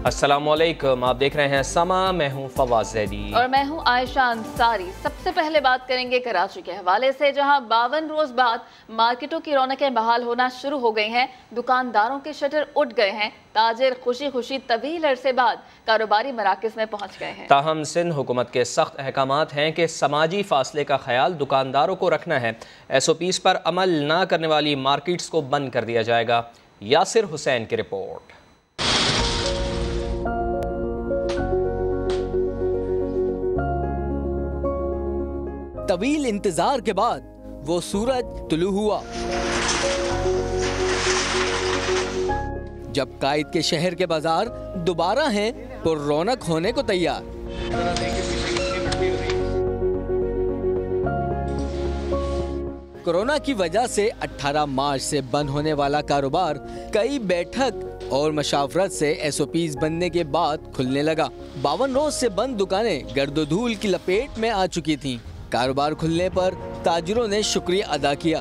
अस्सलामुअलैकुम, आप देख रहे हैं समा। मैं हूं फवाद ज़ैदी और मैं हूं आयशा अंसारी। सबसे पहले बात करेंगे कराची के हवाले से, जहां 52 रोज बाद मार्केटों की रौनकें बहाल होना शुरू हो गई हैं। दुकानदारों के शटर उठ गए हैं। ताजिर खुशी खुशी तवील अरसे बाद कारोबारी मराकज़ में पहुंच गए हैं। ताहम सिंध हुकूमत के सख्त अहकामात हैं कि समाजी फासले का ख्याल दुकानदारों को रखना है। SOPs पर अमल न करने वाली मार्केट्स को बंद कर दिया जाएगा। यासिर हुसैन की रिपोर्ट। तवील इंतजार के बाद वो सूरज तुलू हुआ जब कायद के शहर के बाजार दोबारा हैं तो रौनक होने को तैयार। कोरोना की वजह से 18 मार्च से बंद होने वाला कारोबार कई बैठक और मशावरत से SOPs बनने के बाद खुलने लगा। 52 रोज से बंद दुकानें गर्दोधूल की लपेट में आ चुकी थीं। कारोबार खुलने पर ताजिरों ने शुक्रिया अदा किया।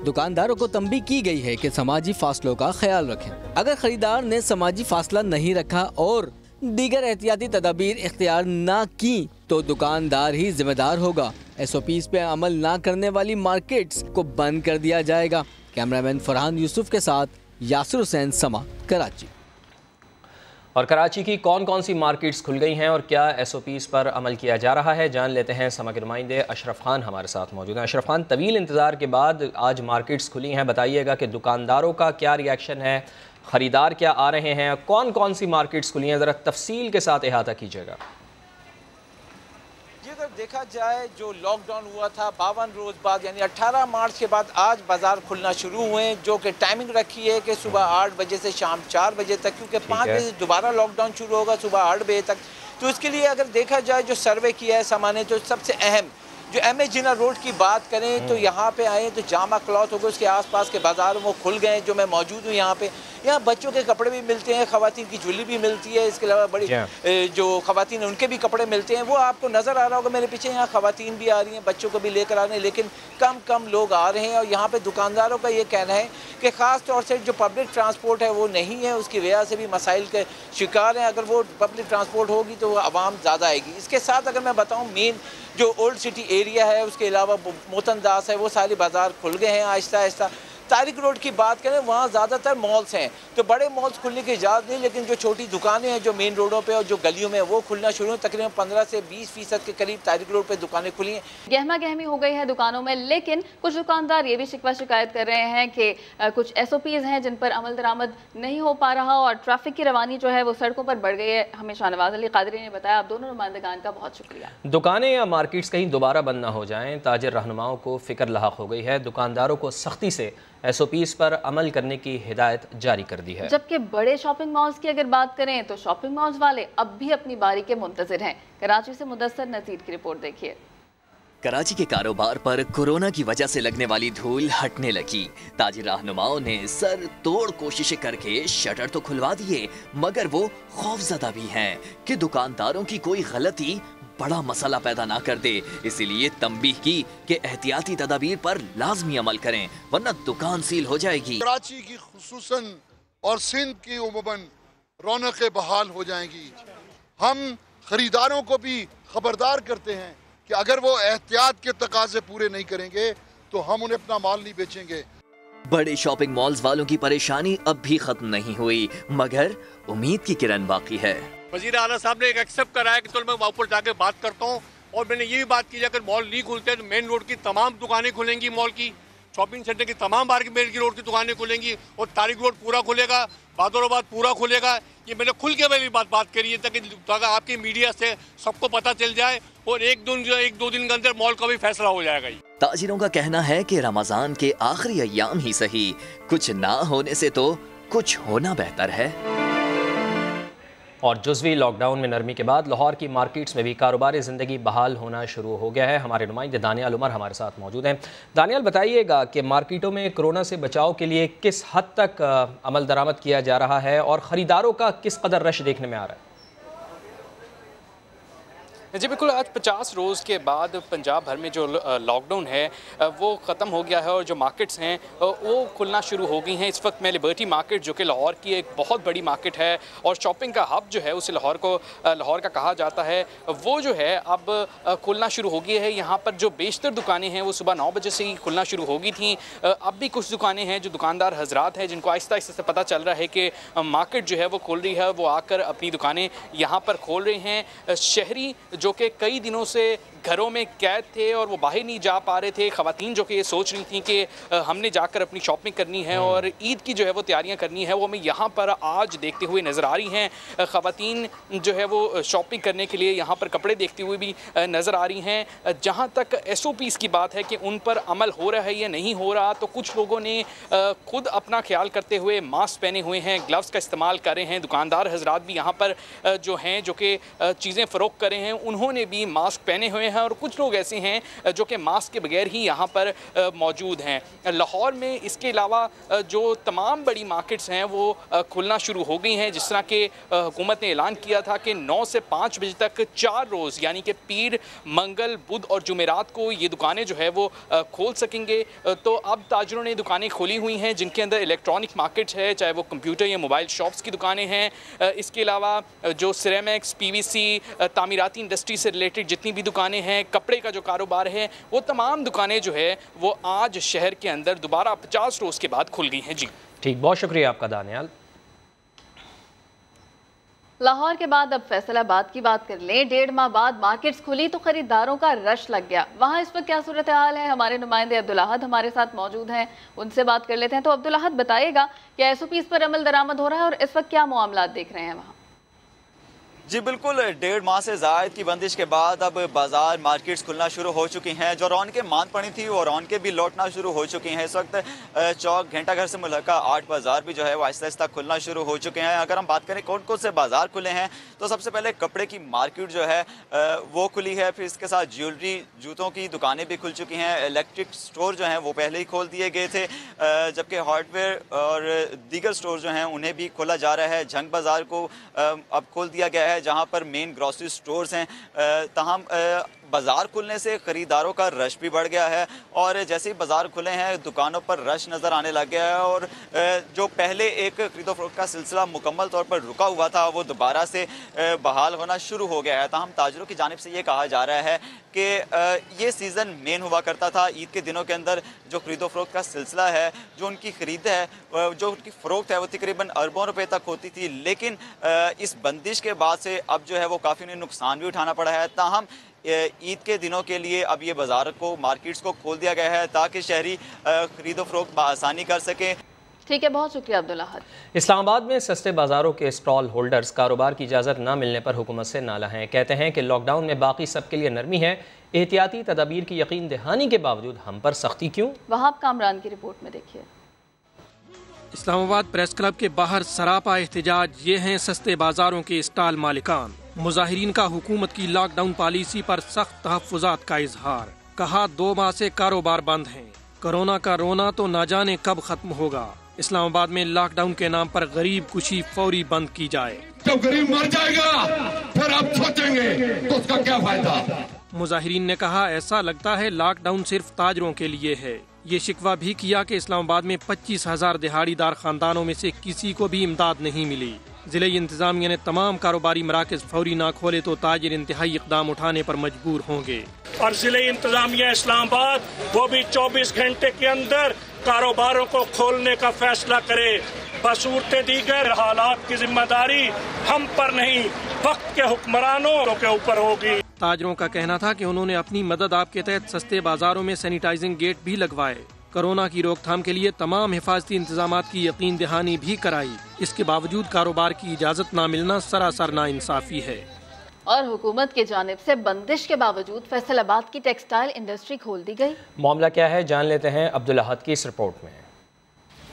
दुकानदारों को तंबीह की गई है कि समाजी फासलों का ख्याल रखें। अगर खरीदार ने समाजी फासला नहीं रखा और दीगर एहतियाती तदाबीर इख्तियार न की तो दुकानदार ही जिम्मेदार होगा। SOPs पे अमल न करने वाली मार्केट्स को बंद कर दिया जाएगा। कैमरामैन फरहान यूसुफ के साथ यासिर हुसैन, समा, कराची। और कराची की कौन कौन सी मार्केट्स खुल गई हैं और क्या SOPs पर अमल किया जा रहा है, जान लेते हैं। समा के नुमाइंदे अशरफ खान हमारे साथ मौजूद हैं। अशरफ खान, तवील इंतज़ार के बाद आज मार्केट्स खुली हैं, बताइएगा कि दुकानदारों का क्या रिएक्शन है, ख़रीदार क्या आ रहे हैं, कौन कौन सी मार्केट्स खुली हैं, ज़रा तफसील के साथ अहाता कीजिएगा। अगर देखा जाए जो लॉकडाउन हुआ था 52 रोज़ बाद यानी 18 मार्च के बाद आज बाज़ार खुलना शुरू हुए हैं, जो कि टाइमिंग रखी है कि सुबह 8 बजे से शाम 4 बजे तक, क्योंकि 5 बजे दोबारा लॉकडाउन शुरू होगा सुबह 8 बजे तक। तो इसके लिए अगर देखा जाए जो सर्वे किया है समा ने, तो सबसे अहम जो MS जिन्ना रोड की बात करें तो यहाँ पे आए तो जामा क्लॉथ हो गए, उसके आसपास के बाज़ार वो खुल गए हैं। जो मैं मौजूद हूँ यहाँ पे, यहाँ बच्चों के कपड़े भी मिलते हैं, ख़वातीन की ज्वेलरी भी मिलती है, इसके अलावा बड़ी जो ख़वातीन हैं उनके भी कपड़े मिलते हैं। वो आपको नज़र आ रहा होगा मेरे पीछे, यहाँ ख़वातीन भी आ रही हैं, बच्चों को भी लेकर आ रहे हैं, लेकिन कम लोग आ रहे हैं। और यहाँ पर दुकानदारों का ये कहना है कि ख़ास तौर से जो पब्लिक ट्रांसपोर्ट है वो नहीं है, उसकी वजह से भी मसाइल के शिकार हैं। अगर वो पब्लिक ट्रांसपोर्ट होगी तो आवाम ज़्यादा आएगी। इसके साथ अगर मैं बताऊँ, मेन जो ओल्ड सिटी एरिया है, उसके अलावा मोतनदास है, वो सारे बाज़ार खुल गए हैं आहिस्ता आहिस्ता। तारिक रोड की बात करें, वहाँ ज़्यादातर मॉल्स हैं, तो बड़े मॉल्स खुलने की इजाज़त नहीं, लेकिन जो छोटी दुकानें हैं जो मेन रोडों पे और जो गलियों में वो खुलना शुरू हैं। तकरीबन 15 से 20% के करीब तारिक रोड पे दुकानें खुली हैं। गहमा गहमी हो गई है दुकानों में, लेकिन कुछ दुकानदार ये भी शिकवा शिकायत कर रहे हैं कि कुछ SOPs हैं जिन पर अमल दरामद नहीं हो पा रहा और ट्रैफिक की रवानी जो है वो सड़कों पर बढ़ गई है। हमें शाहनवाज अली कादरी ने बताया। आप दोनों नुमाइंदगान का बहुत शुक्रिया। दुकानें या मार्केट्स कहीं दोबारा बंद ना हो जाएं, ताजिर रहनुमाओं को फ़िक्र लाहक हो गई है। दुकानदारों को सख्ती से SOPs पर अमल करने की हिदायत जारी कर दी है। जबकि बड़े शॉपिंग मॉल्स की अगर बात करें तो शॉपिंग मॉल्स वाले अब भी अपनी बारी के मुंतज़िर हैं। कराची से मुदस्सर नज़ीर की रिपोर्ट देखिए। कराची के कारोबार पर कोरोना की वजह से लगने वाली धूल हटने लगी। ताजिर रहनुमाओं ने सर तोड़ कोशिशें करके शटर तो खुलवा दिए, मगर वो खौफजदा भी हैं कि दुकानदारों की कोई गलती बड़ा मसला पैदा ना कर दे। इसीलिए तंबीह की कि एहतियाती तदाबीर पर लाजमी अमल करें, वरना दुकान सील हो जाएगी। कराची की खुसूसन और सिंध की उमूमन रौनकें बहाल हो जाएंगी। हम खरीदारों को भी खबरदार करते हैं कि अगर वो एहतियात के तकाजे पूरे नहीं करेंगे तो हम उन्हें अपना माल नहीं बेचेंगे। बड़े शॉपिंग मॉल्स वालों की परेशानी अब भी खत्म नहीं हुई, मगर उम्मीद की किरण बाकी है। वज़ीर आला साहब ने एक एक्सेप्ट कराया कि चलो मैं ऊपर जाके बात करता हूँ, और मैंने ये भी बात की अगर मॉल नहीं खुलते हैं तो मेन रोड की तमाम दुकानें खुलेंगी, मॉल की, शॉपिंग सेंटर की तमाम मार्केट की रोड की दुकानें खुलेंगी और तारिक रोड पूरा खुलेगा, बादौराबाद पूरा खुलेगा। ये मैंने खुल के मैंने बात करी है ताकि आपकी मीडिया से सबको पता चल जाए और एक दो दिन के अंदर मॉल का भी फैसला हो जाएगा। ताजिरों का कहना है कि रमजान के आखिरी अय्याम ही सही, कुछ ना होने से तो कुछ होना बेहतर है। और जुज़वी लॉकडाउन में नरमी के बाद लाहौर की मार्केट्स में भी कारोबारी ज़िंदगी बहाल होना शुरू हो गया है। हमारे नुमाइंदे दानियाल उमर हमारे साथ मौजूद हैं। दानियाल, बताइएगा कि मार्केटों में कोरोना से बचाव के लिए किस हद तक अमल दरामद किया जा रहा है और ख़रीदारों का किस कदर रश देखने में आ रहा है? जी बिल्कुल, आज 50 रोज़ के बाद पंजाब भर में जो लॉकडाउन है वो ख़त्म हो गया है और जो मार्केट्स हैं वो खुलना शुरू हो गई हैं। इस वक्त मैं लिबर्टी मार्केट, जो कि लाहौर की एक बहुत बड़ी मार्केट है और शॉपिंग का हब जो है उसे लाहौर का कहा जाता है, वो जो है अब खुलना शुरू हो गई है। यहाँ पर जो बेशतर दुकानें हैं वो सुबह 9 बजे से ही खुलना शुरू हो गई थी। अब भी कुछ दुकानें हैं जो दुकानदार हजरात हैं जिनको आहिस्ता आहिस्ता से पता चल रहा है कि मार्केट जो है वो खुल रही है, वो आकर अपनी दुकानें यहाँ पर खोल रहे हैं। शहरी जो कि कई दिनों से घरों में कैद थे और वो बाहर नहीं जा पा रहे थे, ख़वातीन जो कि ये सोच रही थी कि हमने जाकर अपनी शॉपिंग करनी है और ईद की जो है वो तैयारियां करनी है, वो हमें यहाँ पर आज देखते हुए नज़र आ रही हैं। ख़वातीन जो है वो शॉपिंग करने के लिए यहाँ पर कपड़े देखते हुए भी नज़र आ रही हैं। जहाँ तक SOPs की बात है कि उन पर अमल हो रहा है या नहीं हो रहा, तो कुछ लोगों ने खुद अपना ख्याल करते हुए मास्क पहने हुए हैं, ग्लव्स का इस्तेमाल कर रहे हैं। दुकानदार हजरात भी यहाँ पर जो हैं, जो कि चीज़ें फ़रोख्त कर रहे हैं, उन्होंने भी मास्क पहने हुए हैं और कुछ लोग ऐसे हैं जो कि मास्क के बगैर ही यहाँ पर मौजूद हैं। लाहौर में इसके अलावा जो तमाम बड़ी मार्केट्स हैं वो खुलना शुरू हो गई हैं। जिस तरह के हुकूमत ने ऐलान किया था कि 9 से 5 बजे तक 4 रोज़ यानी कि पीर, मंगल, बुध और जुमेरात को ये दुकानें जो है वो खोल सकेंगे। तो अब ताजरों ने दुकानें खोली हुई हैं जिनके अंदर इलेक्ट्रॉनिक मार्केट्स है, चाहे वो कंप्यूटर या मोबाइल शॉप्स की दुकानें हैं। इसके अलावा जो सिरेमिक्स, PVC, तामीराती इंडस्ट्री से रिलेटेड जितनी भी दुकानें हैं, कपड़े का जो कारोबार है, वो तमाम दुकानें जो है वो आज शहर के अंदर दोबारा 50 रोज़ के बाद खुल गई हैं। जी ठीक, बहुत शुक्रिया आपका दानियाल। लाहौर के बाद अब फैसलाबाद की बात कर लें। 1.5 माह बाद मार्केट्स खुली तो खरीदारों का रश लग गया। वहाँ इस वक्त क्या सूरत हाल है, हमारे नुमाइंदे अब्दुल अहद हमारे साथ मौजूद हैं, उनसे बात कर लेते हैं। तो अब्दुल अहद बताइएगा कि SOPs पर अमल दरामद हो रहा है और इस वक्त क्या मामला देख रहे हैं वहाँ? जी बिल्कुल, 1.5 माह से ज़ायद की बंदिश के बाद अब बाज़ार, मार्केट्स खुलना शुरू हो चुकी हैं। जो रौनकें मांद पड़ी थी वो रौनकें भी लौटना शुरू हो चुकी हैं। इस वक्त चौक, घंटा घर से मुल्का 8 बाज़ार भी जो है वो आहिस्ता आहिस्ता खुलना शुरू हो चुके हैं। अगर हम बात करें कौन कौन से बाज़ार खुले हैं, तो सबसे पहले कपड़े की मार्केट जो है वो खुली है। फिर इसके साथ ज्वेलरी, जूतों की दुकानें भी खुल चुकी हैं। इलेक्ट्रिक स्टोर जो हैं वो पहले ही खोल दिए गए थे, जबकि हार्डवेयर और दीगर स्टोर जो हैं उन्हें भी खोला जा रहा है। झंग बाज़ार को अब खोल दिया गया है जहाँ पर मेन ग्रॉसरी स्टोर्स हैं। तमाम बाज़ार खुलने से ख़रीदारों का रश भी बढ़ गया है और जैसे ही बाज़ार खुले हैं दुकानों पर रश नज़र आने लग गया है और जो पहले एक खरीदो फरोख्त का सिलसिला मुकम्मल तौर पर रुका हुआ था वो दोबारा से बहाल होना शुरू हो गया है। ताहम ताजरों की जानिब से ये कहा जा रहा है कि ये सीज़न मेन हुआ करता था ईद के दिनों के अंदर। जो खरीदो फरोख्त का सिलसिला है, जो उनकी ख़रीद है, जो उनकी फ़रोख्त है, वो तकरीबन अरबों रुपए तक होती थी। लेकिन इस बंदिश के बाद से अब जो है वो काफ़ी उन्हें नुकसान भी उठाना पड़ा है। ताहम ईद के दिनों के लिए अब ये बाज़ार को, मार्केट्स को खोल दिया गया है ताकि शहरी खरीदो फरोख्त बआसानी कर सकें। ठीक है, बहुत शुक्रिया अब्दुल अहद। इस्लामाबाद में सस्ते बाज़ारों के स्टॉल होल्डर्स कारोबार की इजाज़त न मिलने पर हुकूमत से नाला हैं। कहते हैं कि लॉकडाउन में बाकी सबके लिए नरमी है, एहतियाती तदाबीर की यकीन दहानी के बावजूद हम पर सख्ती क्यों? वहाब कामरान की रिपोर्ट में देखिए। इस्लामाबाद प्रेस क्लब के बाहर सरापा एहतजाज। ये हैं सस्ते बाजारों के स्टॉल मालिकान। मुजाहिरीन का हुकूमत की लॉकडाउन पॉलिसी पर सख्त तहफ़्फ़ुज़ात का इजहार। कहा 2 माह से कारोबार बंद हैं। कोरोना का रोना तो ना जाने कब खत्म होगा। इस्लामाबाद में लॉकडाउन के नाम पर गरीब कुशी फौरी बंद की जाए। जब गरीब मर जाएगा फिर आप सोचेंगे तो उसका क्या फायदा। मुजाहिरीन ने कहा ऐसा लगता है लॉकडाउन सिर्फ ताजरों के लिए है। ये शिकवा भी किया कि इस्लामाबाद में 25,000 दिहाड़ीदार खानदानों में से किसी को भी इमदाद नहीं मिली। जिले इंतजामिया ने तमाम कारोबारी मराकज फौरी ना खोले तो ताजिर इंतहाई इकदाम उठाने पर मजबूर होंगे। और जिले इंतजामिया इस्लामाबाद वो भी 24 घंटे के अंदर कारोबारों को खोलने का फैसला करे। बसूरते दीगर हालात की जिम्मेदारी हम पर नहीं, वक्त के हुक्मरानों के ऊपर होगी। ताजरों का कहना था कि उन्होंने अपनी मदद आप के तहत सस्ते बाजारों में सैनिटाइजिंग गेट भी लगवाए, कोरोना की रोकथाम के लिए तमाम हिफाजती इंतजामात की यकीन दहानी भी कराई। इसके बावजूद कारोबार की इजाज़त न मिलना सरासर नाइंसाफी है। और हुकूमत की जानिब से बंदिश के बावजूद फैसलाबाद की टेक्सटाइल इंडस्ट्री खोल दी गई। मामला क्या है जान लेते हैं अब्दुल अहद की इस रिपोर्ट में।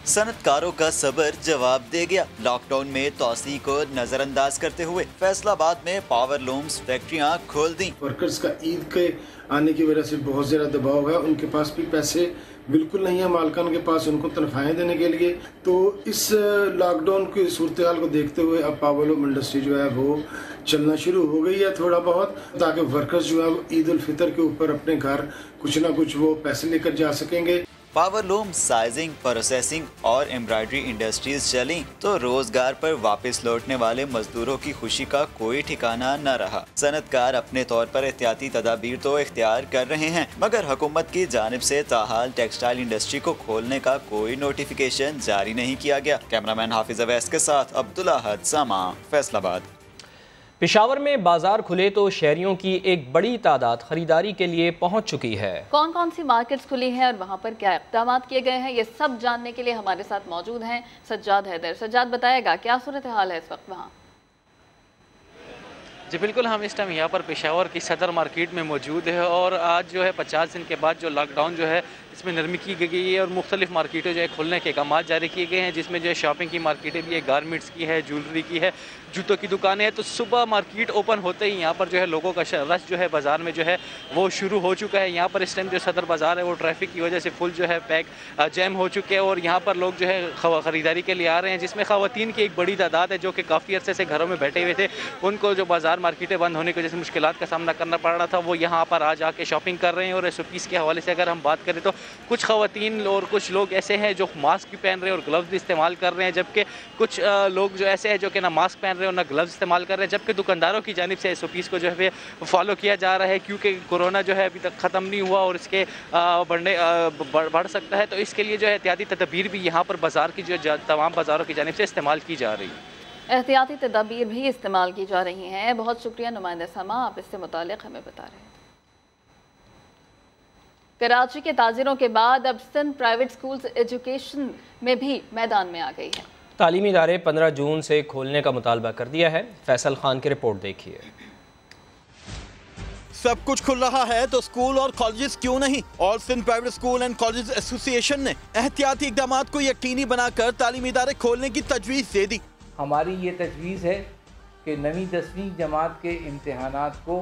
सनतकारों का सबर जवाब दे गया। लॉकडाउन में तोसी को नजरअंदाज करते हुए फैसलाबाद में पावर लूम्स फैक्ट्रियां खोल दी। वर्कर्स का ईद के आने की वजह से बहुत ज्यादा दबाव है, उनके पास भी पैसे बिल्कुल नहीं है मालिकान के पास उनको तनख्वाहें देने के लिए। तो इस लॉकडाउन की सूरत हाल को देखते हुए अब पावर लूम इंडस्ट्री जो है वो चलना शुरू हो गई है थोड़ा बहुत, ताकि वर्कर्स जो है ईद उल फितर के ऊपर अपने घर कुछ ना कुछ वो पैसे लेकर जा सकेंगे। पावर लूम, साइजिंग, प्रोसेसिंग और एम्ब्रॉयडरी इंडस्ट्रीज चली तो रोजगार पर वापस लौटने वाले मजदूरों की खुशी का कोई ठिकाना न रहा। सनतकार अपने तौर पर एहतियाती तदाबीर तो इख्तियार कर रहे हैं, मगर हुकूमत की जानिब से ताहाल टेक्सटाइल इंडस्ट्री को खोलने का कोई नोटिफिकेशन जारी नहीं किया गया। कैमरामैन हाफिज अवैस के साथ अब्दुल्ला हद, समा, फैसलाबाद। पेशावर में बाजार खुले तो शहरियों की एक बड़ी तादाद खरीदारी के लिए पहुंच चुकी है। कौन कौन सी मार्केट्स खुली हैं और वहां पर क्या इक़दाम किए गए हैं, ये सब जानने के लिए हमारे साथ मौजूद हैं सज्जाद हैदर। सज्जाद, बताएगा क्या सूरत हाल है इस वक्त वहाँ? जी बिल्कुल, हम इस टाइम यहाँ पर पेशावर की सदर मार्केट में मौजूद है और आज जो है 50 दिन के बाद जो लॉकडाउन जो है इसमें नरमी की गई है और मुख्तलिफ मार्केटें जो है खुलने के अहकाम जारी किए गए हैं, जिसमें जो है शॉपिंग की मार्केटें भी है, गारमेंट्स की है, ज्वेलरी की है, जूतों की दुकानें हैं। तो सुबह मार्केट ओपन होते ही यहाँ पर जो है लोगों का रश जो है बाज़ार में जो है वो शुरू हो चुका है। यहाँ पर इस टाइम जो सदर बाज़ार है वो ट्रैफिक की वजह से फुल जो है पैक जैम हो चुके हैं और यहाँ पर लोग जो है ख़रीदारी के लिए आ रहे हैं, जिसमें ख़वातीन की एक बड़ी तादाद है जो कि काफ़ी अरसे से घरों में बैठे हुए थे। उनको जो बाज़ार मार्केटें बंद होने की वजह से मुश्किलात का सामना करना पड़ रहा था, वो यहाँ पर आज आके शॉपिंग कर रहे हैं। और SOPs के हवाले से अगर हम बात करें तो कुछ ख़वातीन और कुछ लोग ऐसे हैं जो मास्क भी पहन रहे हैं और ग्लव्स भी इस्तेमाल कर रहे हैं, जबकि कुछ लोग जो ऐसे हैं जो कि ना मास्क पहन रहे हैं और ना ग्लव्स इस्तेमाल कर रहे हैं। जबकि दुकानदारों की जानिब से SOPs को जो है फॉलो किया जा रहा है, क्योंकि कोरोना जो है अभी तक ख़त्म नहीं हुआ और इसके बढ़ सकता है। तो इसके लिए जो है एहतियाती तदबीर भी यहाँ पर बाज़ार की जो तमाम बाज़ारों की जानिब से इस्तेमाल की जा रही है। एहतियाती तदबीर भी इस्तेमाल की जा रही हैं। बहुत शुक्रिया नुमाइंदा समा, आप इससे मुताल्लिक़ हमें बता रहे हैं। कराची के ताजिरों के बाद अब सिंध प्राइवेट स्कूल्स एजुकेशन में भी मैदान में आ गई है। तालीमी इदारे 15 जून से खोलने का मुतालबा कर दिया है। फैसल खान की रिपोर्ट देखिए। सब कुछ खुल रहा है तो स्कूल और कॉलेजेस क्यों नहीं? और Sindh private school and college association ने एहतियाती इक़दाम को यकीनी बनाकर तालीमी इदारे खोलने की तजवीज़ दे दी। हमारी ये तजवीज़ है कि 9वीं 10वीं जमात के इम्तहानात को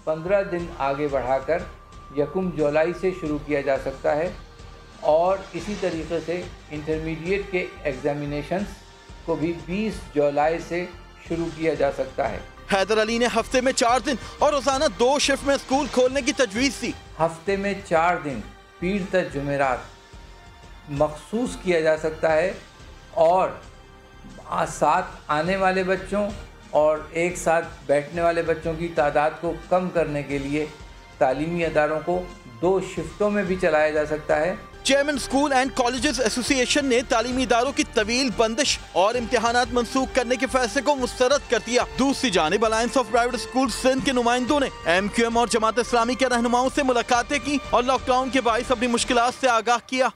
15 दिन आगे बढ़ाकर 1 जुलाई से शुरू किया जा सकता है और इसी तरीके से इंटरमीडिएट के एग्जामिनेशंस को भी 20 जुलाई से शुरू किया जा सकता है। हैदर अली ने हफ्ते में 4 दिन और रोजाना 2 शिफ्ट में स्कूल खोलने की तजवीज़ दी। हफ्ते में 4 दिन पीर तक जुमेरात मखसूस किया जा सकता है और साथ आने वाले बच्चों और एक साथ बैठने वाले बच्चों की तादाद को कम करने के लिए तालीमी अदारों को 2 शिफ्टों में भी चलाया जा सकता है। Chairman school and colleges association ने तालीमी इदारों की तवील बंदिश और इम्तिहानात मंसूख करने के फैसले को मुस्तरद कर दिया। दूसरी जानिब alliance of private school Sindh के नुमाइंदों ने MQM और जमात इस्लामी के रहनुमाओं से मुलाकातें की और लॉकडाउन के बाइस अपनी मुश्किलात से आगाह किया।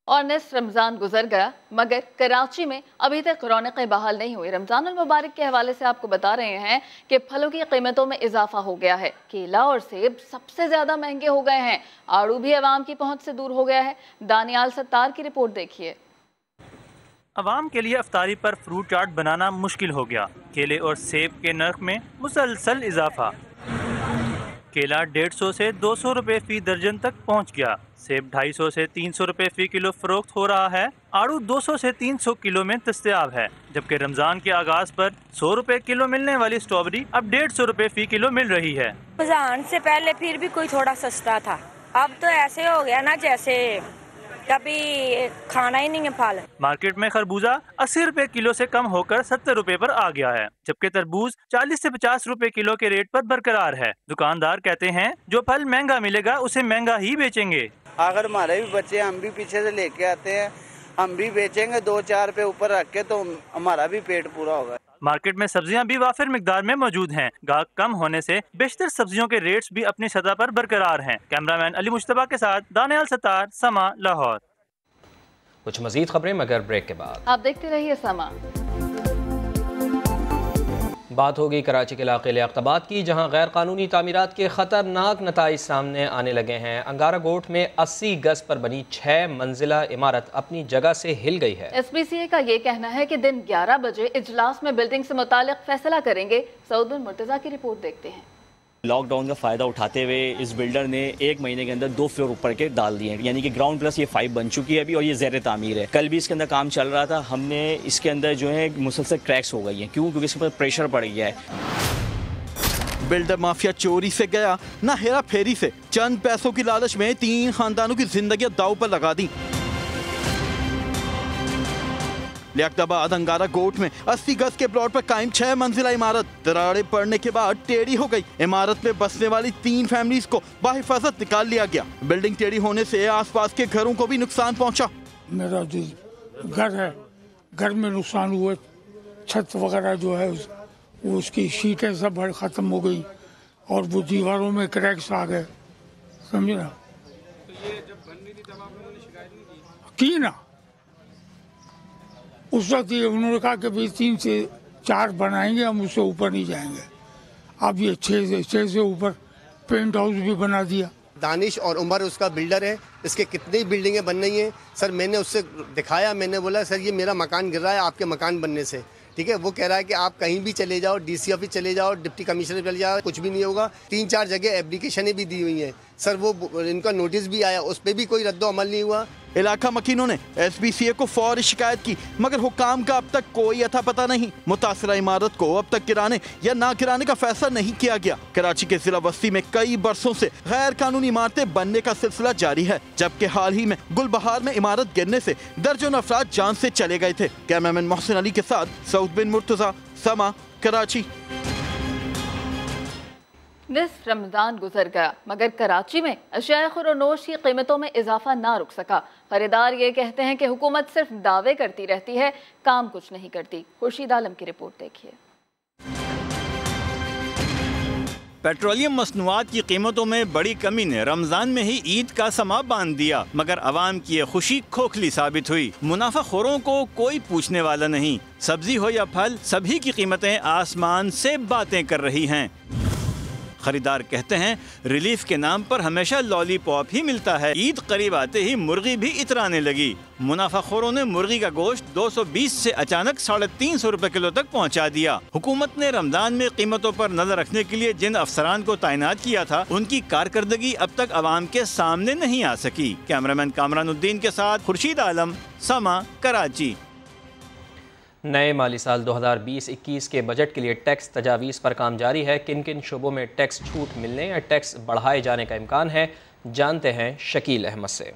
और निस्फ रमज़ान गुजर गया मगर कराची में अभी तक रौनकें बहाल नहीं हुई। रमज़ान अल मुबारक के हवाले से आपको बता रहे हैं कि फलों की कीमतों में इजाफा हो गया है। केला और सेब सबसे ज़्यादा महंगे हो गए हैं। आड़ू भी अवाम की पहुंच से दूर हो गया है। दानियाल सत्तार की रिपोर्ट देखिए। अवाम के लिए अफ्तारी पर फ्रूट चाट बनाना मुश्किल हो गया। केले और सेब के नर्ख में मुसलसल इजाफा। केला 150 से 200 रुपए फी दर्जन तक पहुंच गया। सेब 250 से 300 रुपए फी किलो फरोख्त हो रहा है। आड़ू 200 से 300 किलो में दस्तयाब है, जबकि रमजान के आगाज पर 100 रुपए किलो मिलने वाली स्ट्रॉबेरी अब 150 रुपए फी किलो मिल रही है। रमजान से पहले फिर भी कोई थोड़ा सस्ता था, अब तो ऐसे हो गया ना जैसे कभी खाना ही नहीं है फल। मार्केट में खरबूजा 80 रुपए किलो से कम होकर 70 रुपए पर आ गया है, जबकि तरबूज 40 से 50 रुपए किलो के रेट पर बरकरार है। दुकानदार कहते हैं जो फल महंगा मिलेगा उसे महंगा ही बेचेंगे। अगर हमारे भी बच्चे हम भी पीछे से लेके आते हैं, हम भी बेचेंगे 2-4 रुपए ऊपर रख के, तो हमारा भी पेट पूरा होगा। मार्केट में सब्जियां भी वाफिर मिकदार में मौजूद हैं। गाहक कम होने से बेशतर सब्जियों के रेट्स भी अपनी सतह पर बरकरार हैं। कैमरामैन अली मुश्तबा के साथ दानियाल सत्तार, समा, लाहौर। कुछ मजीद खबरें मगर ब्रेक के बाद। आप देखते रहिए समा। बात होगी कराची के इलाके लियाकताबाद की, जहां गैर कानूनी तामीरात के खतरनाक नताइज सामने आने लगे हैं। अंगारा गोट में 80 गज पर बनी 6 मंजिला इमारत अपनी जगह से हिल गई है। SPCA का ये कहना है कि दिन 11 बजे इजलास में बिल्डिंग से मुतालिक फैसला करेंगे। सऊद बिन मुर्तजा की रिपोर्ट देखते हैं। लॉकडाउन का फ़ायदा उठाते हुए इस बिल्डर ने 1 महीने के अंदर 2 फ्लोर ऊपर के डाल दिए हैं, यानी कि ग्राउंड प्लस ये 5 बन चुकी है अभी और ये ज़ेर तामीर है। कल भी इसके अंदर काम चल रहा था, हमने इसके अंदर जो है मुसलसल क्रैक्स हो गई हैं। क्यों? क्योंकि इसके ऊपर प्रेशर पड़ गया है। बिल्डर माफिया चोरी से गया ना हेरा फेरी से, चंद पैसों की लालच में 3 खानदानों की जिंदगी दाव पर लगा दी। लियाकताबाद अंगारा गोट में 80 गज के प्लॉट पर कायम 6 मंजिला इमारत दरारें पड़ने के बाद टेढ़ी हो गई। इमारत में बसने वाली 3 फैमिलीज को बाहिफाजत निकाल लिया गया। बिल्डिंग टेढ़ी होने से आसपास के घरों को भी नुकसान पहुंचा। मेरा जो घर है, घर में नुकसान हुआ, छत वगैरह जो है वो उसकी शीटें सब खत्म हो गई और वो दीवारों में क्रैक्स आ गए, समझे ना। की ना उस वक्त ये उन्होंने कहा कि भाई 3 से 4 बनाएंगे, हम उससे ऊपर नहीं जाएंगे। अब ये 6 से ऊपर पेंट हाउस भी बना दिया। दानिश और उमर उसका बिल्डर है, इसके कितनी बिल्डिंगें बन रही हैं सर। मैंने उससे दिखाया, मैंने बोला सर ये मेरा मकान गिर रहा है आपके मकान बनने से, ठीक है। वो कह रहा है कि आप कहीं भी चले जाओ, डीसी ऑफिस चले जाओ, डिप्टी कमिश्नर चले जाओ, कुछ भी नहीं होगा। 3-4 जगह एप्लीकेशनें भी दी हुई हैं सर, वो इनका नोटिस भी आया, उस पर भी कोई रद्दो अमल नहीं हुआ। इलाका मकीनों ने SBCA को फौरी शिकायत की, मगर हुकाम का अब तक कोई अता पता नहीं। मुतासरा इमारत को अब तक गिराने या ना गिराने का फैसला नहीं किया गया। कराची के जिला बस्ती में कई बरसों से गैर कानूनी इमारतें बनने का सिलसिला जारी है, जबकि हाल ही में गुलबहार में इमारत गिरने से दर्जनों अफराद जान से चले गए थे। कैमरामैन मोहसिन अली के साथ सऊद बिन मुर्तजा, समा, कराची। निस्फ रमज़ान गुजर गया मगर कराची में अशिया खुरोनोश की कीमतों में इजाफा ना रुक सका। खरीदार ये कहते हैं कि हुकूमत सिर्फ दावे करती रहती है, काम कुछ नहीं करती। खुर्शीद आलम की रिपोर्ट देखिए। पेट्रोलियम मसनूआत की कीमतों में बड़ी कमी ने रमजान में ही ईद का समा बांध दिया, मगर आवाम की ये खुशी खोखली साबित हुई। मुनाफाखोरों को कोई पूछने वाला नहीं। सब्जी हो या फल, सभी की कीमतें आसमान से बातें कर रही हैं। खरीदार कहते हैं रिलीफ के नाम पर हमेशा लॉलीपॉप ही मिलता है। ईद करीब आते ही मुर्गी भी इतराने लगी। मुनाफाखोरों ने मुर्गी का गोश्त 220 से अचानक 350 रुपए किलो तक पहुंचा दिया। हुकूमत ने रमजान में कीमतों पर नजर रखने के लिए जिन अफसरान को तैनात किया था, उनकी कारकर्दगी अब तक आवाम के सामने नहीं आ सकी। कैमरामैन कामरानुद्दीन के साथ खुर्शीद आलम, समा, कराची। नए माली साल 2020-21 के बजट के लिए टैक्स तजावीज़ पर काम जारी है। किन किन शोबों में टैक्स छूट मिलने या टैक्स बढ़ाए जाने का इम्कान है, जानते हैं शकील अहमद से।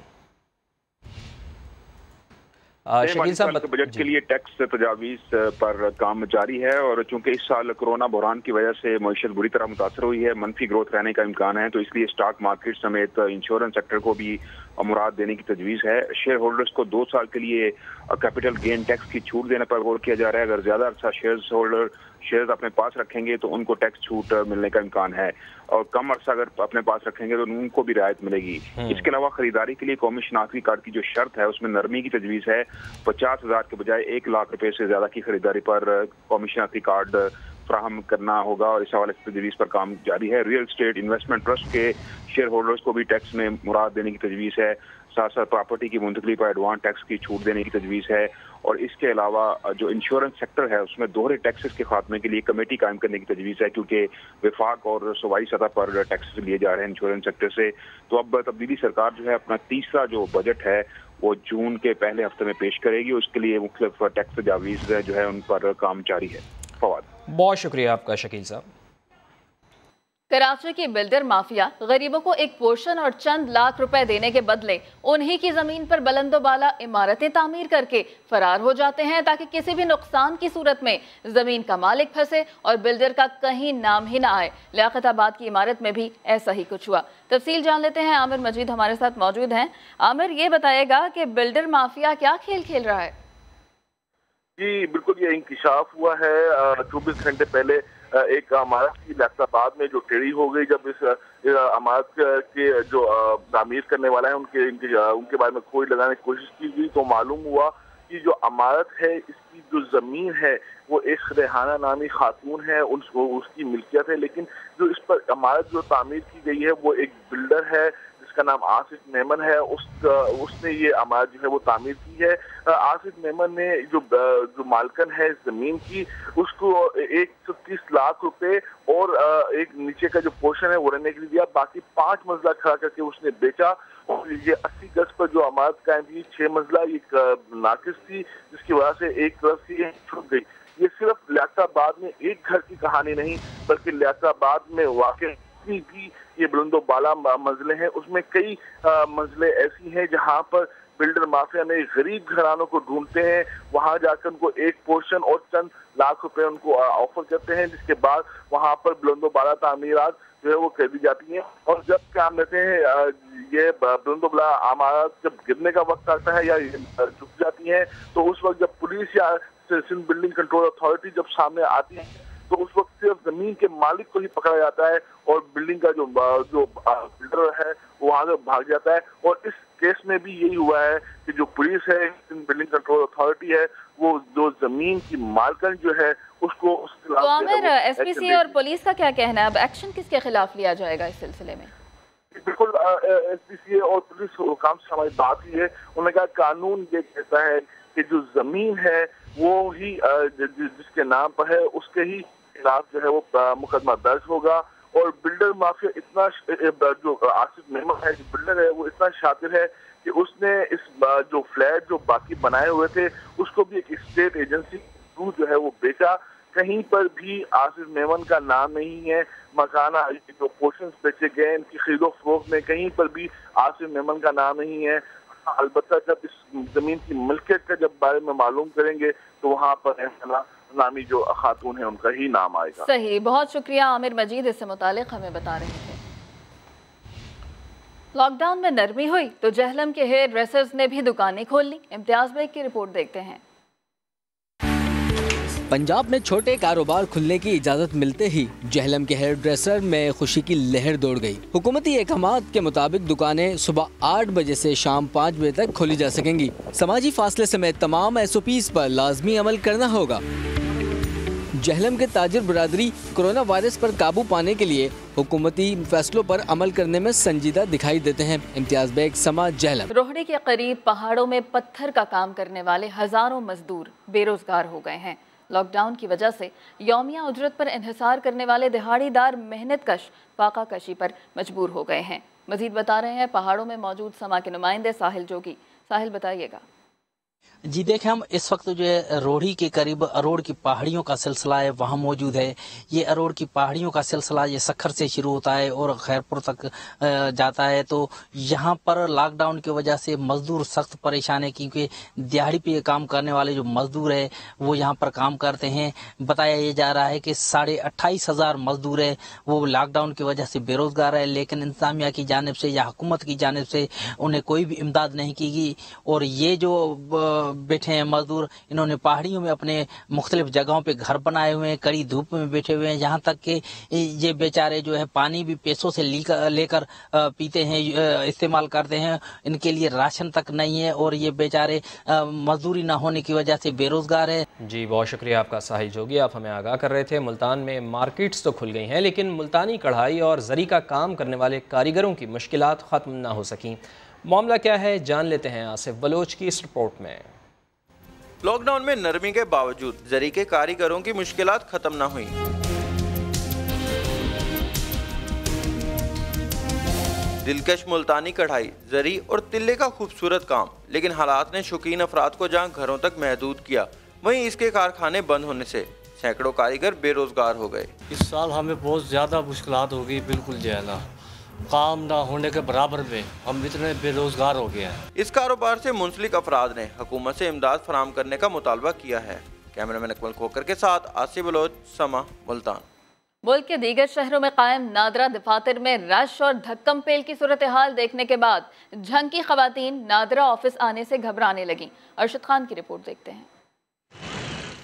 शकील साहब, बजट के लिए टैक्स तजावीज़ पर काम जारी है और चूंकि इस साल कोरोना बहरान की वजह से मईशत बुरी तरह मुतासर हुई है, मनफी ग्रोथ रहने का इम्कान है, तो इसलिए स्टॉक मार्केट समेत इंश्योरेंस सेक्टर को भी मुराद देने की तजवीज़ है। शेयर होल्डर्स को 2 साल के लिए कैपिटल गेन टैक्स की छूट देने पर गौर किया जा रहा है। अगर ज्यादा अर्सा शेयर्स अपने पास रखेंगे तो उनको टैक्स छूट मिलने का इम्कान है, और कम अर्सा अगर अपने पास रखेंगे तो उनको भी रियायत मिलेगी। इसके अलावा खरीदारी के लिए कौमी शनाख्ती कार्ड की जो शर्त है उसमें नरमी की तजवीज़ है। 50,000 के बजाय 1 लाख रुपए से ज्यादा की खरीदारी पर कौमी शनाख्ती कार्ड फ्राहम करना होगा, और इस हवाले से तजवीज़ पर काम जारी है। रियल एस्टेट इन्वेस्टमेंट ट्रस्ट के शेयर होल्डर्स को भी टैक्स में मुराद देने की तजवीज़ है। साथ साथ प्रॉपर्टी की मुंतकली पर एडवांस टैक्स की छूट देने की तजवीज़ है। और इसके अलावा जो इंश्योरेंस सेक्टर है उसमें दोहरे टैक्सेस के खात्मे के लिए कमेटी कायम करने की तजवीज़ है, क्योंकि विफाक और सूबाई सतह पर टैक्सेस लिए जा रहे हैं इंश्योरेंस सेक्टर से। तो अब तब्दीली सरकार जो है अपना तीसरा जो बजट है वो जून के पहले हफ्ते में पेश करेगी। उसके लिए मुख्तलिफ टैक्स तजावीज़ जो है उन पर काम जारी है। फवाद, बहुत शुक्रिया आपका शकील साहब। कराची की बिल्डर माफिया गरीबों को एक पोर्शन और चंद लाख रुपए देने के बदले उन्हीं की जमीन पर बुलंदोबाला इमारतें तामीर करके फरार हो जाते हैं, ताकि किसी भी नुकसान की सूरत में जमीन का मालिक फंसे और बिल्डर का कहीं नाम ही ना आए। लियाकताबाद की इमारत में भी ऐसा ही कुछ हुआ। तफसील जान लेते हैं, आमिर मजीद हमारे साथ मौजूद हैं। आमिर, ये बताएगा कि बिल्डर माफिया क्या खेल खेल रहा है? जी बिल्कुल, ये इंकिशाफ हुआ है 24 घंटे पहले एक इमारत की लियाकताबाद में जो टेढ़ी हो गई। जब इस इमारत के जो तामीर करने वाला है उनके बारे में खोज लगाने की कोशिश की गई, तो मालूम हुआ कि जो इमारत है इसकी जो जमीन है वो एक रेहाना नामी खातून है, उसकी मिल्कियत है, लेकिन जो इस पर इमारत जो तामीर की गई है वो एक बिल्डर है जिसका नाम आसिफ मेमन है, उसने ये इमारत जो है वो तामीर की है। आसिफ मेमन ने जो मालकन है जमीन की, उसको 130 लाख रुपए और एक नीचे का जो पोर्शन है वो रहने के लिए दिया, बाकी 5 मंजिला खड़ा करके उसने बेचा। और ये 80 गज पर जो इमारत कायम थी 6 मंजिला एक नाकिस थी, जिसकी वजह से एक तरफ से छूट गई। ये सिर्फ लियाकताबाद में एक घर की कहानी नहीं, बल्कि लियाकताबाद में वाकई भी ये बुलंदो बाला मंजिलें हैं, उसमें कई मंजिलें ऐसी हैं जहां पर बिल्डर माफिया ने गरीब घरानों को ढूंढते हैं, वहां जाकर उनको एक पोर्शन और चंद लाख रुपए उनको ऑफर करते हैं, जिसके बाद वहां पर बुलंदो बाला तामीरात जो है वो कर दी जाती हैं। और जब क्या कहते हैं ये बुलंदो बाला इमारत जब गिरने का वक्त आता है या झुक जाती है, तो उस वक्त जब पुलिस या सिंध बिल्डिंग कंट्रोल अथॉरिटी जब सामने आती है, तो उस वक्त सिर्फ जमीन के मालिक को ही पकड़ा जाता है और बिल्डिंग का जो बिल्डर है वो वहां से भाग जाता है। और इस केस में भी यही हुआ है कि जो पुलिस है, बिल्डिंग कंट्रोल अथॉरिटी है, वो जो जमीन की मालकन जो है उसको तो आमिर, एसपीसी और पुलिस का क्या कहना है, अब एक्शन किसके खिलाफ लिया जाएगा इस सिलसिले में? बिल्कुल, एसपीसी और पुलिस हुकाम से हमारी बात हुई है, उन्होंने कहा कानून ये कहता है कि जो जमीन है वो ही जिसके नाम पर है उसके ही खिलाफ जो है वो मुकदमा दर्ज होगा। और बिल्डर माफिया इतना, जो आसिफ मेमन है जो बिल्डर है, वो इतना शातिर है कि उसने इस जो फ्लैट जो बाकी बनाए हुए थे उसको भी एक स्टेट एजेंसी थ्रू जो है वो बेचा। कहीं पर भी आसिफ मेमन का नाम नहीं है, मकाना जो पोर्शंस बेचे गए इनकी खरीदो फरोख्त में कहीं पर भी आसिफ मेमन का नाम नहीं है। अलबत्ता जब इस जमीन की मिल्कियत का जब बारे में मालूम करेंगे तो वहाँ पर ऐसा नामी जो खातून है उनका ही नाम आएगा। सही, बहुत शुक्रिया आमिर मजीद, इससे मुतालिक हमें बता रहे थे। लॉकडाउन में नरमी हुई तो जहलम के हेयर ड्रेसर्स ने भी दुकानें खोल ली। इम्तियाज बेग की रिपोर्ट देखते हैं। पंजाब में छोटे कारोबार खुलने की इजाज़त मिलते ही जहलम के हेयर ड्रेसर में खुशी की लहर दौड़ गई। हुकूमती अहकामात के मुताबिक दुकानें सुबह 8 बजे से शाम 5 बजे तक खोली जा सकेंगी। समाजी फासले समेत तमाम SOPs पर लाजमी अमल करना होगा। जहलम के ताजिर बरादरी कोरोना वायरस पर काबू पाने के लिए हुकूमती फैसलों पर अमल करने में संजीदा दिखाई देते हैं। इम्तियाज बेग, समा, जहलम। रोहड़ी के करीब पहाड़ों में पत्थर का काम करने वाले हजारों मजदूर बेरोजगार हो गए हैं। लॉकडाउन की वजह से यौमिया उजरत पर इन्हिसार करने वाले दिहाड़ीदार मेहनत कश फाका कशी पर मजबूर हो गए हैं। मजीद बता रहे हैं पहाड़ों में मौजूद समा के नुमाइंदे साहिल जोगी। साहिल, बताइएगा। जी देखें, हम इस वक्त जो है रोहड़ी के करीब अरोड़ की पहाड़ियों का सिलसिला है वहाँ मौजूद है। ये अरोड़ की पहाड़ियों का सिलसिला ये सखर से शुरू होता है और खैरपुर तक जाता है। तो यहाँ पर लॉकडाउन की वजह से मजदूर सख्त परेशान है, क्योंकि दिहाड़ी पे काम करने वाले जो मजदूर है वो यहाँ पर काम करते हैं। बताया ये जा रहा है कि 28,500 मजदूर है वो लॉकडाउन की वजह से बेरोजगार है, लेकिन इंतजामिया की जानिब से या हुकूमत की जानिब से उन्हें कोई भी इमदाद नहीं की गई। और ये जो बैठे हैं मजदूर, इन्होंने पहाड़ियों में अपने मुख्तलिफ जगहों पे घर बनाए हुए हैं, कड़ी धूप में बैठे हुए हैं। यहाँ तक कि ये बेचारे जो है पानी भी पैसों से लेकर पीते हैं, इस्तेमाल करते हैं। इनके लिए राशन तक नहीं है और ये बेचारे मजदूरी ना होने की वजह से बेरोजगार है। जी, बहुत शुक्रिया आपका साहिल जोगी, आप हमें आगाह कर रहे थे। मुल्तान में मार्केट्स तो खुल गई हैं, लेकिन मुल्तानी कढ़ाई और जरी का काम करने वाले कारीगरों की मुश्किलात ख़त्म ना हो सकीं। मामला क्या है, जान लेते हैं आसिफ बलोच की इस रिपोर्ट में। लॉकडाउन में नरमी के बावजूद जरी के कारीगरों की मुश्किलात खत्म न हुई। दिलकश मुल्तानी कढ़ाई, जरी और तिल्ले का खूबसूरत काम, लेकिन हालात ने शौकीन अफराद को जहां घरों तक महदूद किया, वहीं इसके कारखाने बंद होने से सैकड़ों कारीगर बेरोजगार हो गए। इस साल हमें बहुत ज़्यादा मुश्किलात हो गई, बिल्कुल जो है ना काम ना होने के बराबर में हम इतने बेरोजगार हो गए हैं। इस कारोबार से मुंसलिक अफराद ने हुकूमत से इमदाद फराहम करने का मुतालबा किया है। कैमरामैन अकमल खोकर के साथ आसिफ बलोच, समा, मुल्तान। मुल्क के दीगर शहरों में कायम नादरा दफातर में रश और धक्कम पेल की सूरत हाल देखने के बाद झंग की खवातीन नादरा ऑफिस आने से घबराने लगी। अरशद खान की रिपोर्ट देखते हैं।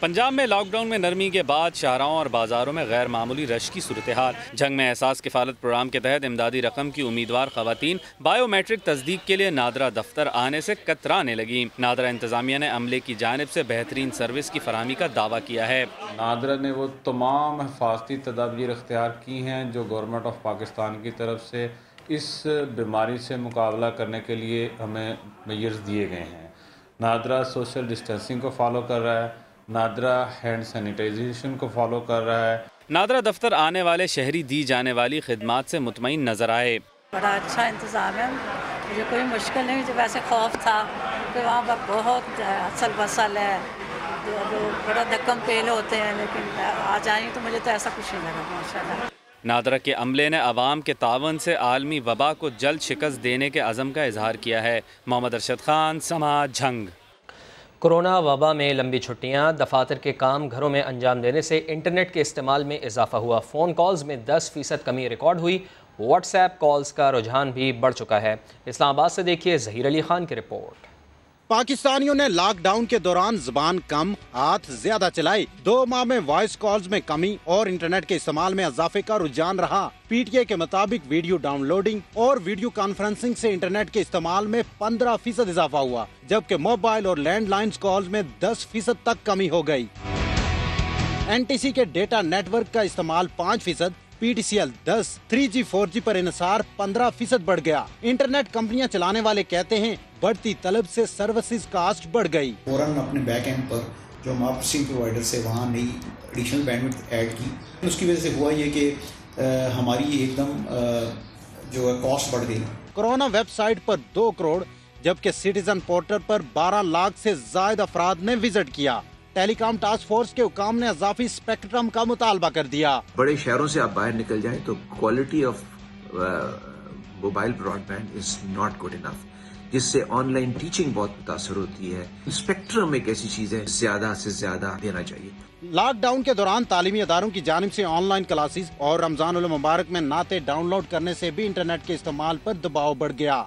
पंजाब में लॉकडाउन में नरमी के बाद शाहराहों और बाजारों में गैर मामूली रश की सूरत हाल। झंग में एहसास किफ़ालत प्रोग्राम के तहत इमदादी रकम की उम्मीदवार खवातीन बायोमेट्रिक तस्दीक के लिए नादरा दफ्तर आने से कतराने लगी। नादरा इंतजामिया ने अमले की जानिब से बेहतरीन सर्विस की फराहमी का दावा किया है। नादरा ने वो तमाम हिफाजती तदाबीर इख्तियार की हैं जो गवर्नमेंट ऑफ पाकिस्तान की तरफ से इस बीमारी से मुकाबला करने के लिए हमें मेजर्स दिए गए हैं। नादरा सोशल डिस्टेंसिंग को फॉलो कर रहा है, नादरा हैंड सैनिटाइजेशन को फॉलो कर रहा है। नादरा दफ्तर आने वाले शहरी दी जाने वाली खिदमात से मुतमईन नजर आए। बड़ा अच्छा इंतज़ाम है, मुझे कोई मुश्किल नहीं। मुझे वैसे खौफ था कि वहाँ पर बहुत असल बसल है, जो बड़ा धक्कम पेल होते हैं, लेकिन आज आई तो मुझे तो ऐसा कुछ नहीं लगा माशाल्लाह। नादरा के अमले ने अवाम के तावन से आलमी वबा को जल्द शिकस्त देने के अज़म का इजहार किया है। मोहम्मद अरशद खान, समाज झंग। कोरोना वबा में लंबी छुट्टियां, दफातर के काम घरों में अंजाम देने से इंटरनेट के इस्तेमाल में इजाफा हुआ। फ़ोन कॉल्स में 10% कमी रिकॉर्ड हुई। व्हाट्सएप कॉल्स का रुझान भी बढ़ चुका है। इस्लामाबाद से देखिए ज़हीर अली खान की रिपोर्ट। पाकिस्तानियों ने लॉकडाउन के दौरान जुबान कम, हाथ ज्यादा चलाई। 2 माह में वॉइस कॉल्स में कमी और इंटरनेट के इस्तेमाल में इजाफे का रुझान रहा। पीटीए के मुताबिक वीडियो डाउनलोडिंग और वीडियो कॉन्फ्रेंसिंग से इंटरनेट के इस्तेमाल में 15% इजाफा हुआ, जबकि मोबाइल और लैंडलाइन कॉल्स में 10% तक कमी हो गई। एनटीसी के डेटा नेटवर्क का इस्तेमाल 5%, PTCL 10, 3G 4G पर इन्हिसार 15% बढ़ गया। इंटरनेट कंपनियां चलाने वाले कहते हैं बढ़ती तलब से सर्विसेज कास्ट बढ़ गई। फौरन अपने बैक एंड पर जो हम अपस्ट्रीम प्रोवाइडर से वहाँ नई एडिशनल बैंडविड्थ ऐड की, उसकी वजह से हुआ ये कि हमारी एकदम जो है कॉस्ट बढ़ गई। कोरोना वेबसाइट पर 2 करोड़ जबकि सिटीजन पोर्टल पर 12 लाख से ज्यादा अफराद ने विजिट किया। टेलीकॉम टास्क फोर्स के हुकाम ने इजाफी स्पेक्ट्रम का मुतालबा कर दिया। बड़े शहरों से आप बाहर निकल जाएं तो quality of mobile broadband is not good enough, जिससे ऑनलाइन टीचिंग बहुत मुतासर होती है। स्पेक्ट्रम एक ऐसी चीज है, ज्यादा से ज्यादा देना चाहिए। लॉकडाउन के दौरान तालीमी इदारों की जानिब से ऑनलाइन क्लासेस और रमजानुल मुबारक में नाते डाउनलोड करने से भी इंटरनेट के इस्तेमाल पर दबाव बढ़ गया।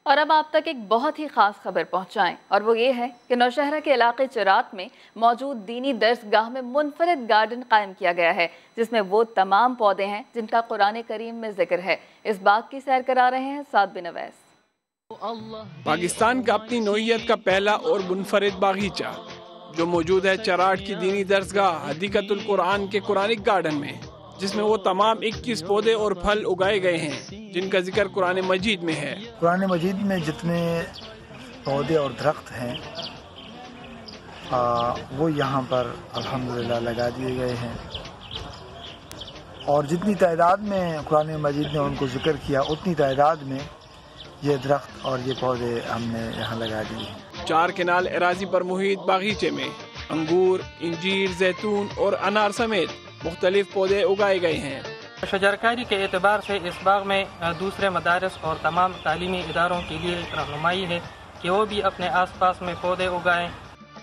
और अब आप तक एक बहुत ही ख़ास खबर पहुंचाएं, और वो ये है कि नौशहरा के इलाके चरात में मौजूद दीनी दरसगाह में मुनफरिद गार्डन कायम किया गया है, जिसमें वो तमाम पौधे हैं जिनका कुरान करीम में जिक्र है। इस बाग की सैर करा रहे हैं साद बिन अवैस। पाकिस्तान का अपनी नौइयत का पहला और मुनफरिद बागीचा जो मौजूद है चराट की दीनी दरसगाह हदीकतुल कुरान के कुरानिक गार्डन में, जिसमें वो तमाम 21 पौधे और फल उगाए गए हैं जिनका जिक्र कुरान मजीद में है। कुरान मजीद में जितने पौधे और दरख्त हैं वो यहाँ पर अल्हम्दुलिल्लाह लगा दिए गए हैं, और जितनी तादाद में कुरान मजीद ने उनको जिक्र किया उतनी तादाद में ये दरख्त और ये पौधे हमने यहाँ लगा दिए हैं। 4 किनाल एराजी पर मुहित बागीचे में अंगूर, इंजीर, जैतून और अनार समेत मुख्तलिफ पौधे उगाए गए हैं। शजरकारी के एतबार से इस बाग में दूसरे मदारस और तमाम तालीमी इदारों के लिए रहनुमाई है कि वो भी अपने आसपास में पौधे उगाएं।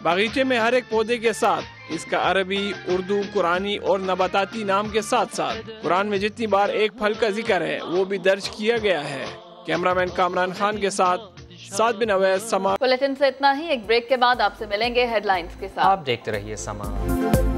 बागीचे में हर एक पौधे के साथ इसका अरबी, उर्दू, कुरानी और नबाताती नाम के साथ साथ कुरान में जितनी बार एक फल का जिक्र है वो भी दर्ज किया गया है। कैमरामैन कामरान खान के साथ साद बिन अवैस, समा। बुलेटिन से इतना ही। एक ब्रेक के बाद आपसे मिलेंगे हेडलाइंस के साथ। आप देखते रहिए समा।